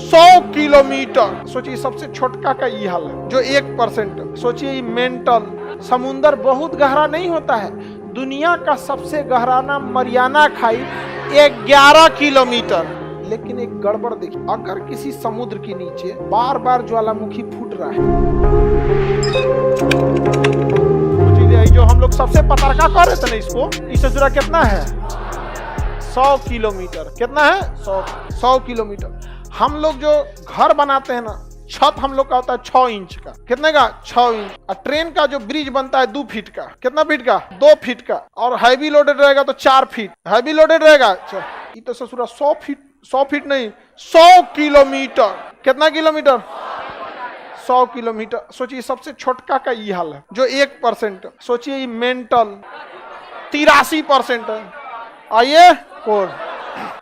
100 kilometre. सोचिए सबसे छोटका का ये हाल है जो 1%। सोचिए मेंटल। समुंदर बहुत गहरा नहीं होता है। दुनिया का सबसे गहरा नाम मरियाना खाई 11 किलोमीटर। लेकिन एक गड़बड़ देखिए, अगर किसी समुद्र के नीचे बार बार ज्वालामुखी फूट रहा है, जो हम लोग सबसे पतरका कर रहे थे ना, इससे जुड़ा कितना है 100 किलोमीटर। कितना है 100 किलोमीटर। हम लोग जो घर बनाते हैं ना, छत हम लोग का होता है 6 इंच का। कितने का 6 इंच। और ट्रेन का जो ब्रिज बनता है 2 फीट का। कितना फीट का 2 फीट का। और हैवी लोडेड रहेगा तो 4 फीट हैवी लोडेड रहेगा। ये तो ससुरा 100 फीट नहीं 100 किलोमीटर। कितना किलोमीटर 100 किलोमीटर। सोचिए सबसे छोटका का ये हाल है जो 1%। सोचिए मेंटल 83% है। आइए कोर।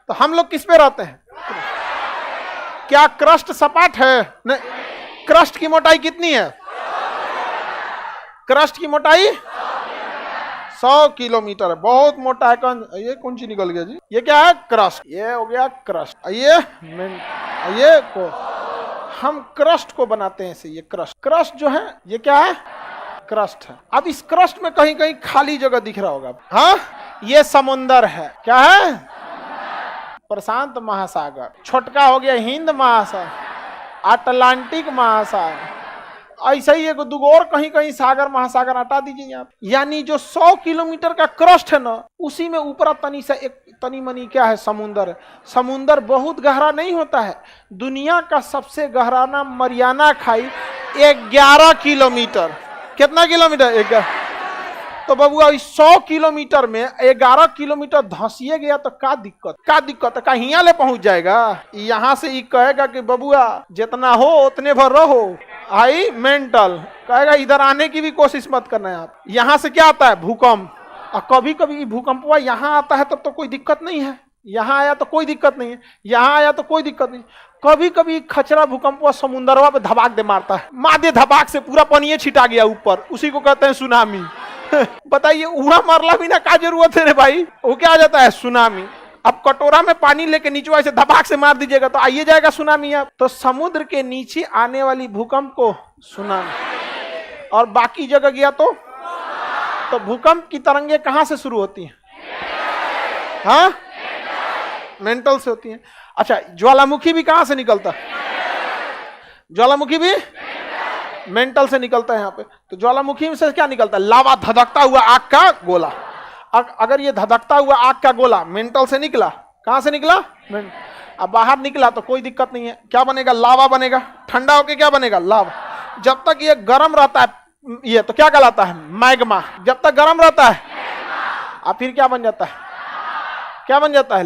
तो हम लोग किस पे रहते हैं? क्या क्रस्ट सपाट है? नहीं। क्रस्ट की मोटाई कितनी है? क्रस्ट की मोटाई 100 किलोमीटर है। बहुत मोटा है। ये कौन सी निकल गया जी? ये क्या है? क्रस्ट। ये हो गया क्रस्ट। ये को हम क्रस्ट को बनाते हैं इसे। ये क्रस्ट जो है ये क्या है? क्रस्ट है। अब इस क्रस्ट में कहीं कहीं खाली जगह दिख रहा होगा। हाँ, ये समुंदर है। क्या है? प्रशांत महासागर। छोटका हो गया हिंद महासागर, अटलांटिक महासागर। ऐसा ही एक दुगो और कहीं कहीं सागर महासागर हटा दीजिए आप। यानी जो 100 किलोमीटर का क्रस्ट है ना, उसी में ऊपर तनी सा एक तनी मनी क्या है? समुंदर है। समुंदर बहुत गहरा नहीं होता है। दुनिया का सबसे गहरा नाम मरियाना खाई 11 किलोमीटर। कितना किलोमीटर? 11। तो बबुआ इस 100 किलोमीटर में 11 किलोमीटर धंसिए गया तो का दिक्कत है? कहीं ले पहुंच जाएगा। यहाँ से ये कहेगा कि बबुआ जितना हो उतने भर रहो। आई मेंटल कहेगा इधर आने की भी कोशिश मत करना है आप। यहाँ से क्या आता है? भूकंप। और कभी कभी भूकंप हुआ यहाँ आता है तब तो कोई दिक्कत नहीं है। यहाँ आया तो कोई दिक्कत नहीं है। यहाँ आया तो कोई दिक्कत नहीं। कभी कभी खचरा भूकंप हुआ समुंदरवा पे धबाक दे मारता है। मादे धबाक से पूरा पानी छिटा गया ऊपर। उसी को कहते हैं सुनामी। बताइए उड़ा मारला भी ना, क्या जरूरत है रे भाई? वो क्या आ जाता है? सुनामी। अब कटोरा में पानी लेके नीचे से धबाक से मार दीजिएगा तो आइए जाएगा सुनामी। अब तो समुद्र के नीचे आने वाली भूकंप को सुनामी। और बाकी जगह गया तो भूकंप की तरंगे कहां से शुरू होती हैं? हाँ, मेंटल से होती हैं। अच्छा, ज्वालामुखी भी कहां से निकलता है? ज्वालामुखी भी मेंटल से निकलता है। यहाँ पे तो ज्वालामुखी में से क्या निकलता है? लावा, धधकता हुआ आग का गोला। अगर ये धधकता हुआ आग का गोला मेंटल से निकला, कहां से निकला? अब बाहर निकला तो कोई दिक्कत नहीं है। क्या बनेगा? लावा बनेगा। ठंडा होके क्या बनेगा? लावा। जब तक ये गर्म रहता है ये तो क्या कहलाता है? मैग्मा। जब तक गर्म रहता है अब फिर क्या बन जाता है? क्या बन जाता है?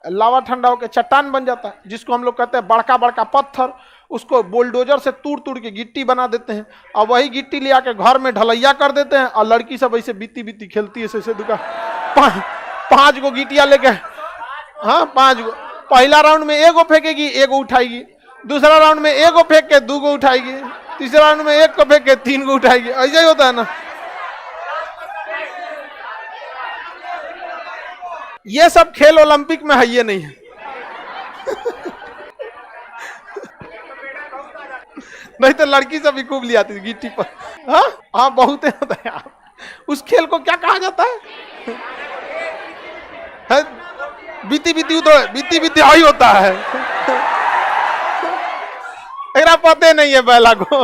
लावा ठंडा होकर चट्टान बन जाता है, जिसको हम लोग कहते हैं बड़का बड़का पत्थर। उसको बुलडोजर से तोड़ के गिट्टी बना देते हैं और वही गिट्टी ले आके घर में ढलैया कर देते हैं। और लड़की सब ऐसे बीती खेलती है ऐसे दुका 5 गो गिट्टियां लेके। हाँ, 5 गो। पहला राउंड में 1 गो फेंकेगी, 1 गो उठाएगी। दूसरा राउंड में 1 गो फेंक के 2 गो उठाएगी। तीसरे राउंड में 1 को फेंक के 3 गो उठाएगी। ऐसा ही होता है ना। ये सब खेल ओलंपिक में है, ये नहीं है। नहीं तो लड़की सब भी खूब ले आती थी गिट्टी पर। हाँ, बहुत होता है यार। उस खेल को क्या कहा जाता है? बीती आई होता है। एकरा पते नहीं है पहला को।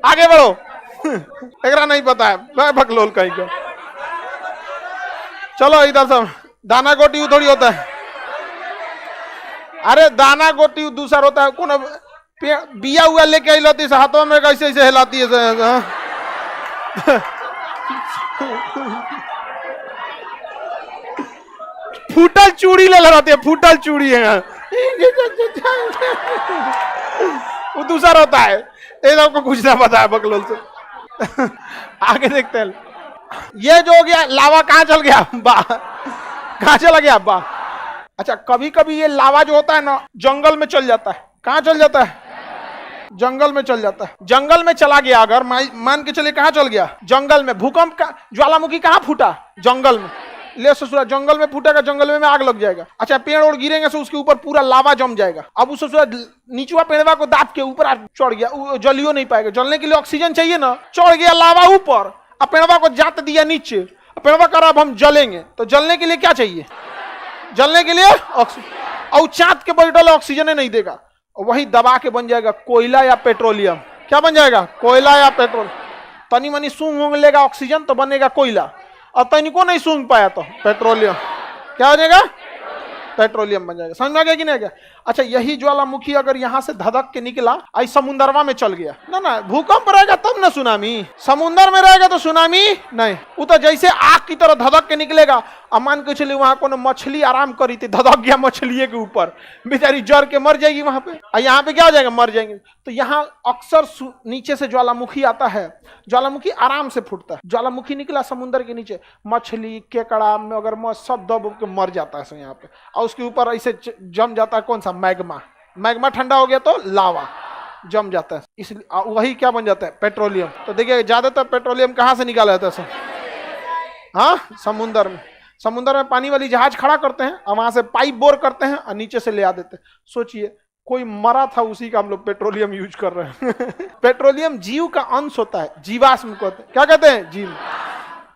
आगे बढ़ो। एकरा नहीं पता है, मैं भकलोल कहीं का। चलो इधर सब। दाना गोटी थोड़ी होता है। अरे दाना गोटी दूसरा होता है। कौन बिया हुआ लेके आई लाती है हाथों में, कैसे ऐसे हिलाती है। फूटल चूड़ी ले लगाती है। फूटल चूड़ी है वो दूसरा होता है। ये आपको कुछ ना पता है बकलोल से। आगे देखते हैं। ये जो हो गया लावा, कहाँ चल गया? कहाँ चला गया? अच्छा, कभी कभी ये लावा जो होता है ना जंगल में चल जाता है। कहाँ चल जाता है? जंगल में चल जाता है। जंगल में चला गया अगर मान के चलिए, कहाँ चल गया? जंगल में। भूकंप का ज्वालामुखी कहाँ फूटा? जंगल में। ले ससुरा जंगल में फूटेगा, जंगल में आग लग जाएगा। अच्छा पेड़ और गिरेंगे तो उसके ऊपर पूरा लावा जम जाएगा। अब उस ससुरा नीचवा पेड़वा को दाब के ऊपर चढ़ गया, जलियो नहीं पाएगा। जलने के लिए ऑक्सीजन चाहिए ना, चढ़ गया लावा ऊपर, अब पेड़वा को जात दिया नीचे, पेड़वा कर अब हम जलेंगे। तो जलने के लिए क्या चाहिए? जलने के लिए ऑक्सीजन। और चाँद के बैठल ऑक्सीजन नहीं देगा, वही दबा के बन जाएगा कोयला या पेट्रोलियम। क्या बन जाएगा? कोयला या पेट्रोल। तनी मनी सूंघ होंगे लेगा ऑक्सीजन तो बनेगा कोयला, और तनिको नहीं सूंघ पाया तो पेट्रोलियम। क्या हो जाएगा? पेट्रोलियम बन जाएगा। समझ में आ गया कि नहीं गया? अच्छा यही ज्वालामुखी अगर यहाँ से धधक के निकला आई समुंदरवा में चल गया ना, भूकंप रहेगा तब ना सुनामी। समुंदर में रहेगा तो सुनामी नहीं। वो तो जैसे आग की तरह धधक के निकलेगा। अब मान के चलिए वहां को मछली आराम करी थी, धधक गया मछली के ऊपर, बेचारी जर के मर जाएगी वहां पे। और यहाँ पे क्या हो जाएगा? मर जाएंगे। तो यहाँ अक्सर नीचे से ज्वालामुखी आता है, ज्वालामुखी आराम से फूटता है। ज्वालामुखी निकला समुद्र के नीचे, मछली केकड़ा मगरमच्छ सब दब के मर जाता है यहाँ पे। और उसके ऊपर ऐसे जम जाता है कौन सा? मैग्मा। मैग्मा ठंडा हो गया तो लावा जम जाता है, इसलिए वही क्या बन जाता है? पेट्रोलियम। तो देखिए ज्यादातर पेट्रोलियम कहाँ से निकाला जाता है? हाँ, समुद्र में। समुद्र में पानी वाली जहाज खड़ा करते हैं और वहां से पाइप बोर करते हैं और नीचे से ले आ देते हैं। सोचिए कोई मरा था, उसी का हम लोग पेट्रोलियम यूज कर रहे हैं। पेट्रोलियम जीव का अंश होता है, जीवाश्म कहते हैं। क्या कहते हैं? जीव।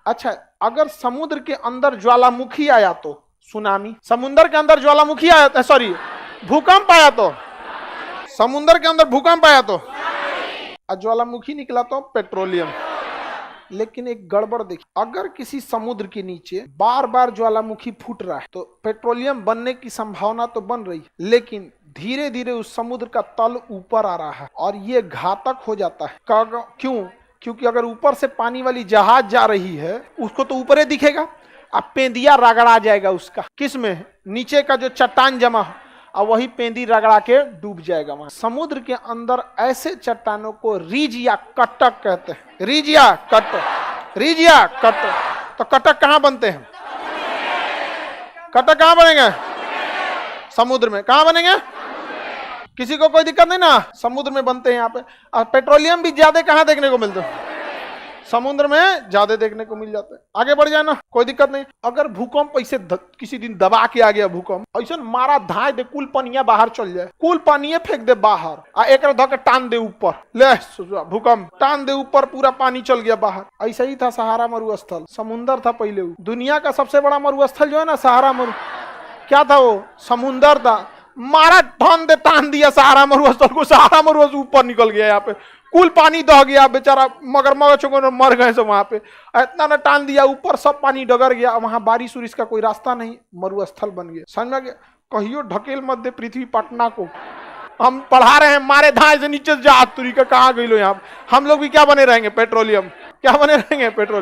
अच्छा अगर समुद्र के अंदर ज्वालामुखी आया तो सुनामी। समुद्र के अंदर ज्वालामुखी आया, सॉरी भूकंप आया तो, समुद्र के अंदर भूकंप आया तो, ज्वालामुखी निकला तो पेट्रोलियम। लेकिन एक गड़बड़ देखिए, अगर किसी समुद्र के नीचे बार बार ज्वालामुखी फूट रहा है तो पेट्रोलियम बनने की संभावना तो बन रही है, लेकिन धीरे धीरे उस समुद्र का तल ऊपर आ रहा है और ये घातक हो जाता है। क्यों? क्योंकि अगर ऊपर से पानी वाली जहाज जा रही है उसको तो ऊपर ही दिखेगा, अब पेंदिया रगड़ा जाएगा उसका। किस में? नीचे का जो चट्टान जमा हो, और वही पेंदी रगड़ा के डूब जाएगा वहां। समुद्र के अंदर ऐसे चट्टानों को रीज या कटक कहते हैं। रीज या कटक, रीज या कटक। तो कटक कहाँ बनते हैं? कटक कहाँ बनेंगे? समुद्र में। कहाँ बनेंगे? किसी को कोई दिक्कत नहीं ना, समुद्र में बनते हैं यहाँ पे। और पेट्रोलियम भी ज्यादा कहाँ देखने को मिलते हैं? समुद्र में ज्यादा देखने को मिल जाते हैं। आगे बढ़ जाए ना, कोई दिक्कत नहीं। अगर भूकंप ऐसे किसी दिन दबा के आ गया, भूकंप ऐसा मारा धाए दे, कुल पनिया बाहर चल जाए, कुल पानी फेंक दे बाहर, आ एक धके टान दे ऊपर, ले भूकंप टान दे ऊपर, पूरा पानी चल गया बाहर। ऐसा ही था सहारा मरुस्थल। समुन्दर था पहले, दुनिया का सबसे बड़ा मरुस्थल जो है ना सहारा मरु, क्या था वो? समुन्दर था। मारा ठान दे तान दिया सहारा मरुस्थल को, सहारा मरुस्थल ऊपर निकल गया, यहाँ पे कुल पानी दह गया, बेचारा मगरमच्छ मर गए सब वहां पे। इतना न टान दिया ऊपर, सब पानी डगर गया, वहां बारिश उरिश का कोई रास्ता नहीं, मरुस्थल बन गया। समझ में? कहियो ढकेल मत दे पृथ्वी पटना को। हम पढ़ा रहे हैं मारे धाए से नीचे जा तुरी का, कहाँ गई लो यहाँ। हम लोग भी क्या बने रहेंगे? पेट्रोलियम। क्या बने रहेंगे? पेट्रोलियम।